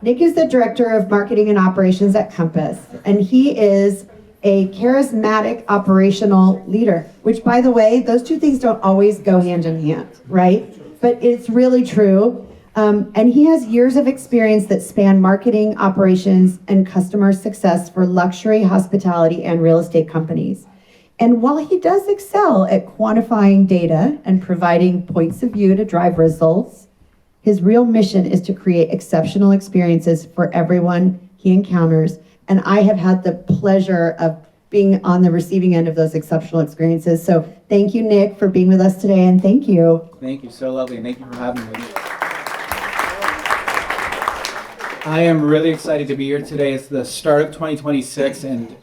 Nick is the Director of Marketing and Operations at Compass, and he is a charismatic operational leader, which, by the way, those two things don't always go hand in hand, right? But it's really true. And he has years of experience that span marketing, operations, and customer success for luxury, hospitality, and real estate companies. And while he does excel at quantifying data and providing points of view to drive results, his real mission is to create exceptional experiences for everyone he encounters. And I have had the pleasure of being on the receiving end of those exceptional experiences. So thank you, Nick, for being with us today, and thank you. Thank you, so lovely, and thank you for having me. I am really excited to be here today. It's the start of 2026, and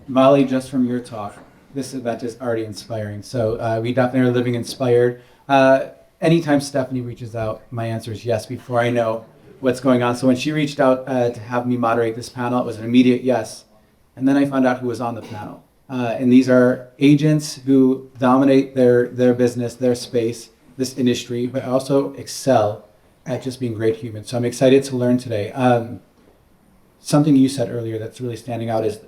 Molly, just from your talk, this event is already inspiring. So we definitely are living inspired. Anytime Stephanie reaches out, my answer is yes before I know what's going on. So when she reached out to have me moderate this panel, it was an immediate yes. And then I found out who was on the panel. And these are agents who dominate their business, their space, this industry, but also excel at just being great humans. So I'm excited to learn today. Something you said earlier that's really standing out is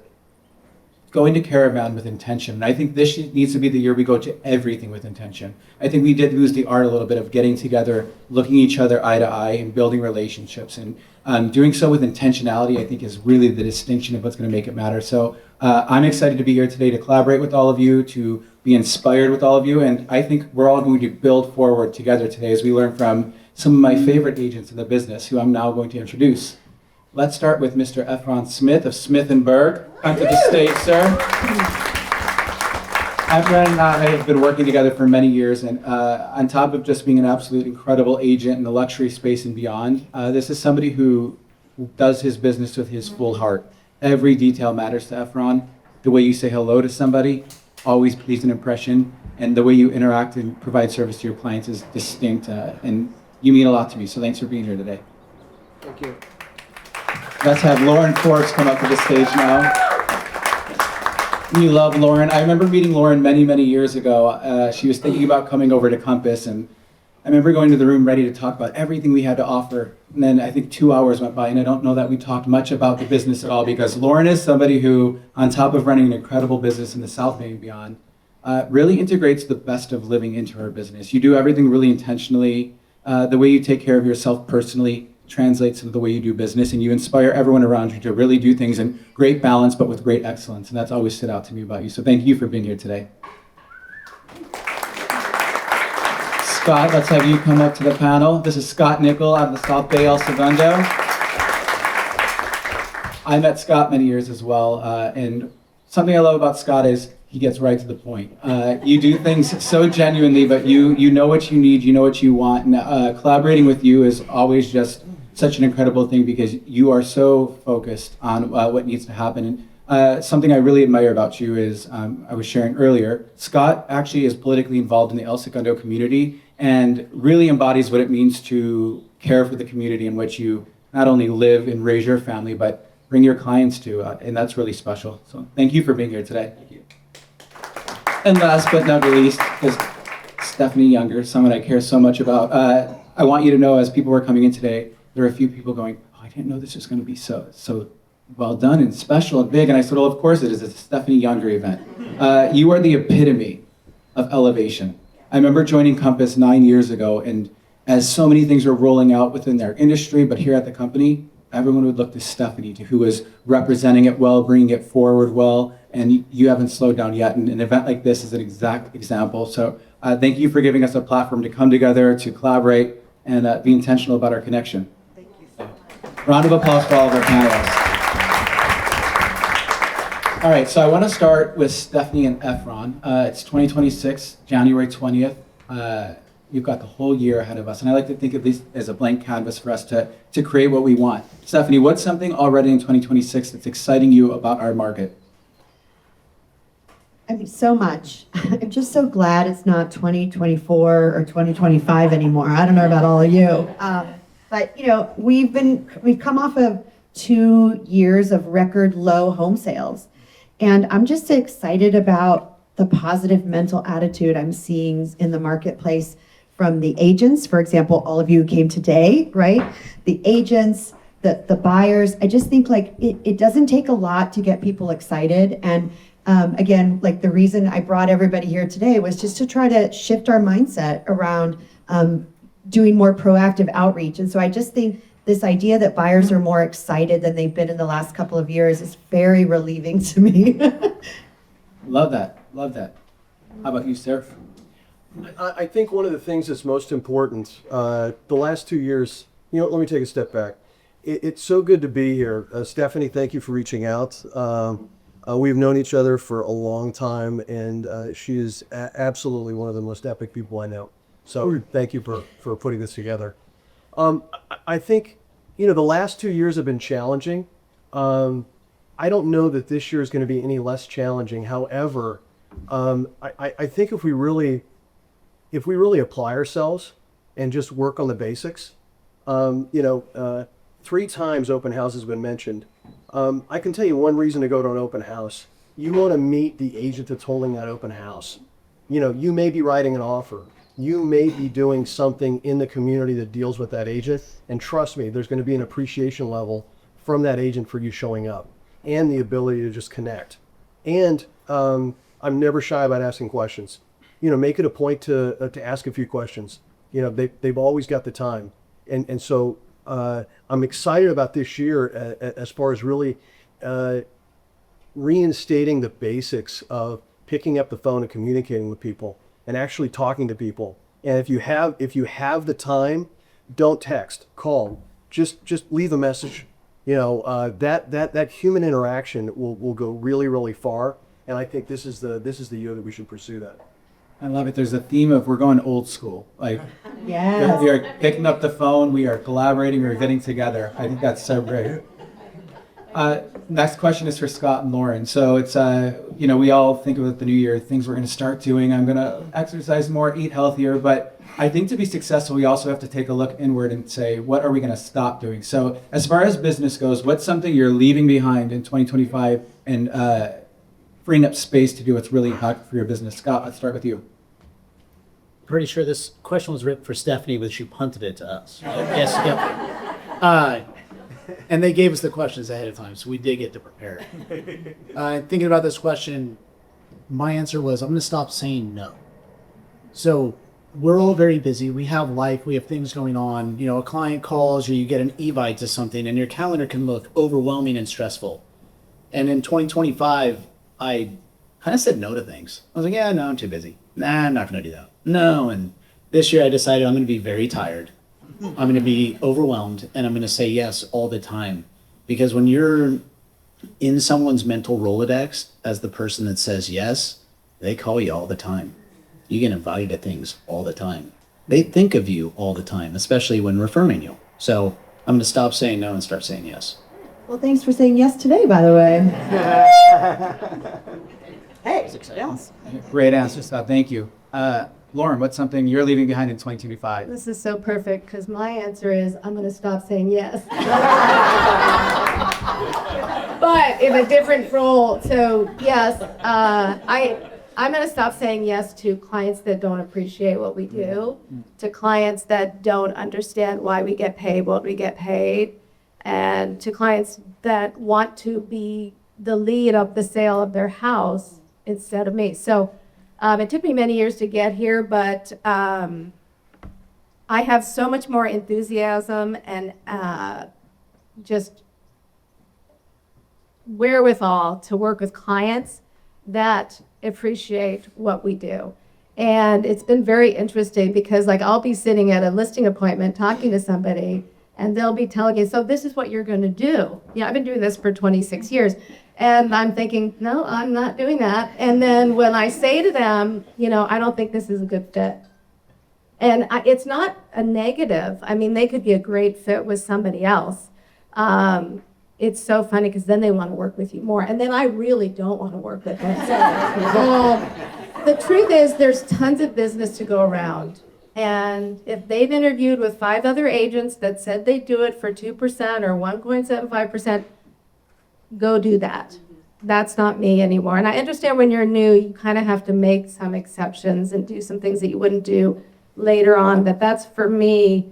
going to Caravan with intention. And I think this needs to be the year we go to everything with intention. I think we did lose the art a little bit of getting together, looking each other eye to eye, and building relationships. And doing so with intentionality, I think, is really the distinction of what's going to make it matter. So I'm excited to be here today to collaborate with all of you, to be inspired with all of you. And I think we're all going to build forward together today as we learn from some of my favorite agents in the business, who I'm now going to introduce. Let's start with Mr. Efron Smith of Smith & Berg. Onto the stage, sir. Efron and I have been working together for many years, and on top of just being an absolute incredible agent in the luxury space and beyond, this is somebody who does his business with his full heart. Every detail matters to Efron. The way you say hello to somebody always leaves an impression, and the way you interact and provide service to your clients is distinct, and you mean a lot to me, so thanks for being here today. Thank you. Let's have Lauren Forbes come up to the stage now. We love Lauren. I remember meeting Lauren many, many years ago. She was thinking about coming over to Compass, and I remember going to the room ready to talk about everything we had to offer. And then I think 2 hours went by, and I don't know that we talked much about the business at all, because Lauren is somebody who, on top of running an incredible business in the South Bay and beyond, really integrates the best of living into her business. You do everything really intentionally. The way you take care of yourself personally translates into the way you do business, and you inspire everyone around you to really do things in great balance, but with great excellence. And that's always stood out to me about you. So thank you for being here today. Scott, let's have you come up to the panel. This is Scot Nicol out of the South Bay, El Segundo. I met Scott many years as well, and something I love about Scott is he gets right to the point. You do things so genuinely, but you know what you need, you know what you want, and collaborating with you is always just such an incredible thing, because you are so focused on what needs to happen. And something I really admire about you is, I was sharing earlier, Scott actually is politically involved in the El Segundo community and really embodies what it means to care for the community in which you not only live and raise your family, but bring your clients to, and that's really special. So thank you for being here today. Thank you. And last but not least is Stephanie Younger, someone I care so much about. I want you to know, as people were coming in today, there are a few people going, oh, I didn't know this was going to be so well done and special and big. And I said, well, of course it is. It's a Stephanie Younger event. You are the epitome of elevation. I remember joining Compass 9 years ago, and as so many things were rolling out within their industry, but here at the company, everyone would look to Stephanie, who was representing it well, bringing it forward well, and you haven't slowed down yet. And an event like this is an exact example. So thank you for giving us a platform to come together, to collaborate, and be intentional about our connection. Thank you so much. Round of applause for all of our panelists. All right, so I want to start with Stephanie and Efron. It's 2026, January 20th. We've got the whole year ahead of us, and I like to think of this as a blank canvas for us to create what we want. Stephanie, what's something already in 2026 that's exciting you about our market? I mean, so much. I'm just so glad it's not 2024 or 2025 anymore. I don't know about all of you. But, you know, we've come off of 2 years of record low home sales. And I'm just excited about the positive mental attitude I'm seeing in the marketplace from the agents. For example, all of you came today, right? The agents, the buyers. I just think like it doesn't take a lot to get people excited. And again, like the reason I brought everybody here today was just to try to shift our mindset around doing more proactive outreach. And so I just think this idea that buyers are more excited than they've been in the last couple of years is very relieving to me. Love that. Love that. How about you, Seraph? I think one of the things that's most important, the last 2 years, let me take a step back. It's so good to be here. Stephanie, thank you for reaching out. We've known each other for a long time, and she is absolutely one of the most epic people I know. So thank you for putting this together. I think, the last 2 years have been challenging. I don't know that this year is going to be any less challenging. However, I think if we really apply ourselves and just work on the basics, 3 times open house has been mentioned. I can tell you one reason to go to an open house. You want to meet the agent that's holding that open house. You may be writing an offer. You may be doing something in the community that deals with that agent. And trust me, there's going to be an appreciation level from that agent for you showing up and the ability to just connect. And I'm never shy about asking questions. Make it a point to ask a few questions. They've always got the time. And so I'm excited about this year as far as really reinstating the basics of picking up the phone and communicating with people and actually talking to people. And if you have the time, don't text, call, just leave a message. That human interaction will go really, really far. And I think this is the year that we should pursue that. I love it. There's a theme of we're going old school. Like, Yes. we are picking up the phone, we are collaborating, we're getting together. I think that's so great. Next question is for Scott and Lauren. So it's, we all think about the new year, things we're going to start doing. I'm going to exercise more, eat healthier. But I think to be successful, we also have to take a look inward and say, what are we going to stop doing? So as far as business goes, what's something you're leaving behind in 2025 and freeing up space to do what's really impactful for your business? Scott, let's start with you. Pretty sure this question was written for Stephanie, but she punted it to us. Yes, yep. And they gave us the questions ahead of time, so we did get to prepare. Thinking about this question, my answer was I'm going to stop saying no. So we're all very busy. We have life. We have things going on. A client calls or you get an invite to something, and your calendar can look overwhelming and stressful. And in 2025, I kind of said no to things. I was like, yeah, no, I'm too busy. Nah, I'm not going to do that. No. And this year I decided I'm going to be very tired. I'm going to be overwhelmed, and I'm going to say yes all the time. Because when you're in someone's mental Rolodex as the person that says yes, they call you all the time. You get invited to things all the time. They think of you all the time, especially when referring you. So I'm going to stop saying no and start saying yes. Well, thanks for saying yes today, by the way. Hey, yes. Great answer, Scott. Thank you. Lauren, what's something you're leaving behind in 2025? This is so perfect because my answer is I'm going to stop saying yes. But in a different role. So yes, I'm going to stop saying yes to clients that don't appreciate what we do, to clients that don't understand why we get paid what we get paid, and to clients that want to be the lead of the sale of their house instead of me. So it took me many years to get here, but I have so much more enthusiasm and just wherewithal to work with clients that appreciate what we do. And it's been very interesting because I'll be sitting at a listing appointment talking to somebody and they'll be telling you, so this is what you're going to do. I've been doing this for 26 years. And I'm thinking, no, I'm not doing that. And then when I say to them, I don't think this is a good fit. And it's not a negative. I mean, they could be a great fit with somebody else. It's so funny because then they want to work with you more. And then I really don't want to work with them. The truth is there's tons of business to go around. And if they've interviewed with 5 other agents that said they'd do it for 2% or 1.75%, go do that. That's not me anymore. And I understand when you're new, you kind of have to make some exceptions and do some things that you wouldn't do later on. But that's, for me,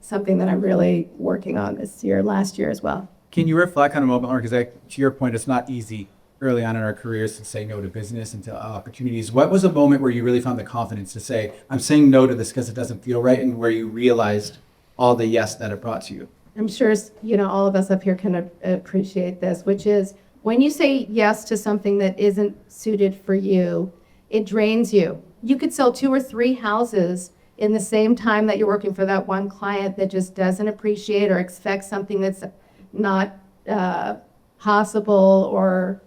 something that I'm really working on last year as well. Can you reflect on a moment, because to your point, it's not easy early on in our careers to say no to business and to opportunities. What was a moment where you really found the confidence to say, I'm saying no to this because it doesn't feel right, and where you realized all the yes that it brought to you? I'm sure, all of us up here can appreciate this, which is when you say yes to something that isn't suited for you, it drains you. You could sell 2 or 3 houses in the same time that you're working for that one client that just doesn't appreciate or expects something that's not possible or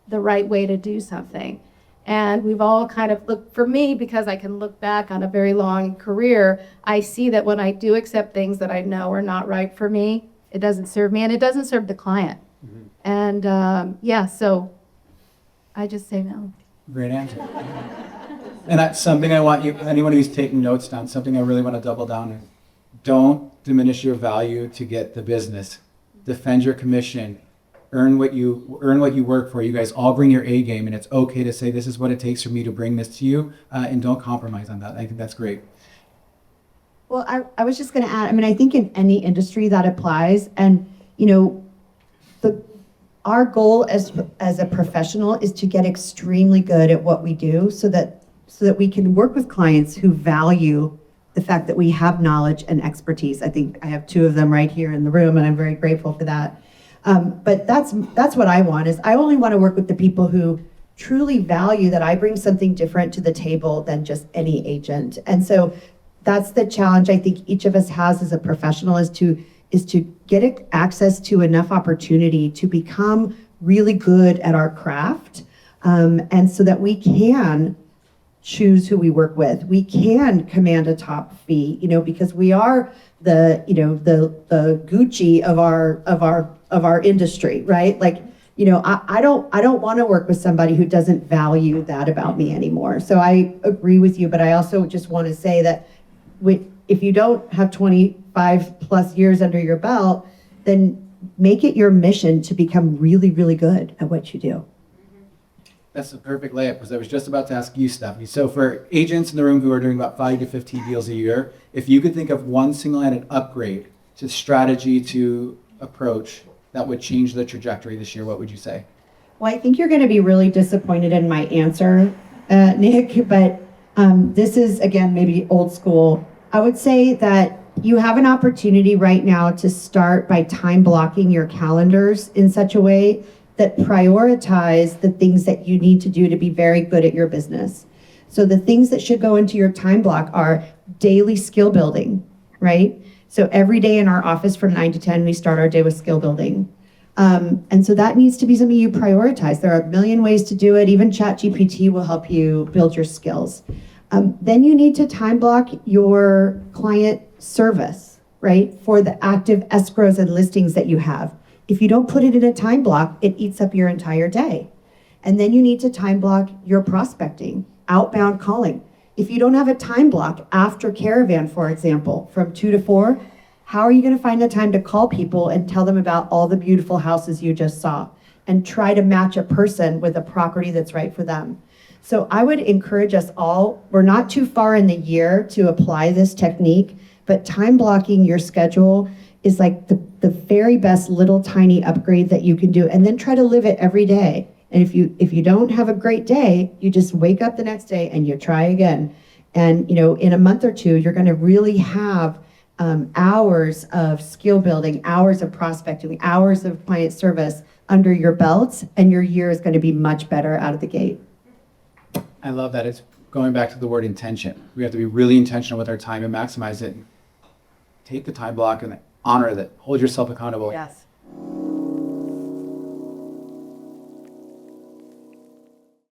the right way to do something. And we've all kind of looked, for me, because I can look back on a very long career, I see that when I do accept things that I know are not right for me, it doesn't serve me and it doesn't serve the client. Mm-hmm. And so I just say no. Great answer. And that's something I want you, anyone who's taking notes down, something I really want to double down on. Don't diminish your value to get the business. Defend your commission. Earn what you work for. You guys all bring your A game, and it's okay to say this is what it takes for me to bring this to you, and don't compromise on that. I think that's great. Well, I was just going to add, I think in any industry that applies, and our goal as a professional is to get extremely good at what we do so that we can work with clients who value the fact that we have knowledge and expertise. I think I have 2 of them right here in the room, and I'm very grateful for that. But that's what I want, is I only want to work with the people who truly value that I bring something different to the table than just any agent. And so that's the challenge I think each of us has as a professional, is to get access to enough opportunity to become really good at our craft, and so that we can choose who we work with. We can command a top fee, because we are the Gucci of our industry, right? I don't want to work with somebody who doesn't value that about me anymore. So I agree with you, but I also just want to say that if you don't have 25 plus years under your belt, then make it your mission to become really, really good at what you do. That's the perfect layup, because I was just about to ask you, Stephanie. So for agents in the room who are doing about 5 to 15 deals a year, if you could think of one single-handed upgrade to strategy, to approach, that would change the trajectory this year, what would you say? Well, I think you're going to be really disappointed in my answer, Nick, but this is, again, maybe old school. I would say that you have an opportunity right now to start by time blocking your calendars in such a way that prioritize the things that you need to do to be very good at your business. So the things that should go into your time block are daily skill building, right? So every day in our office from 9 to 10, we start our day with skill building. And so that needs to be something you prioritize. There are a million ways to do it. Even ChatGPT will help you build your skills. Then you need to time block your client service, right? For the active escrows and listings that you have. If you don't put it in a time block, it eats up your entire day. And then you need to time block your prospecting, outbound calling. If you don't have a time block after Caravan, for example, from 2 to 4, how are you going to find the time to call people and tell them about all the beautiful houses you just saw and try to match a person with a property that's right for them? So I would encourage us all, we're not too far in the year to apply this technique, but time blocking your schedule is like the very best little tiny upgrade that you can do, and then try to live it every day. And if you don't have a great day, you just wake up the next day and you try again. And in a month or 2, you're going to really have hours of skill building, hours of prospecting, hours of client service under your belts, and your year is going to be much better out of the gate. I love that. It's going back to the word intention. We have to be really intentional with our time and maximize it. Take the time block and honor that. Hold yourself accountable. Yes.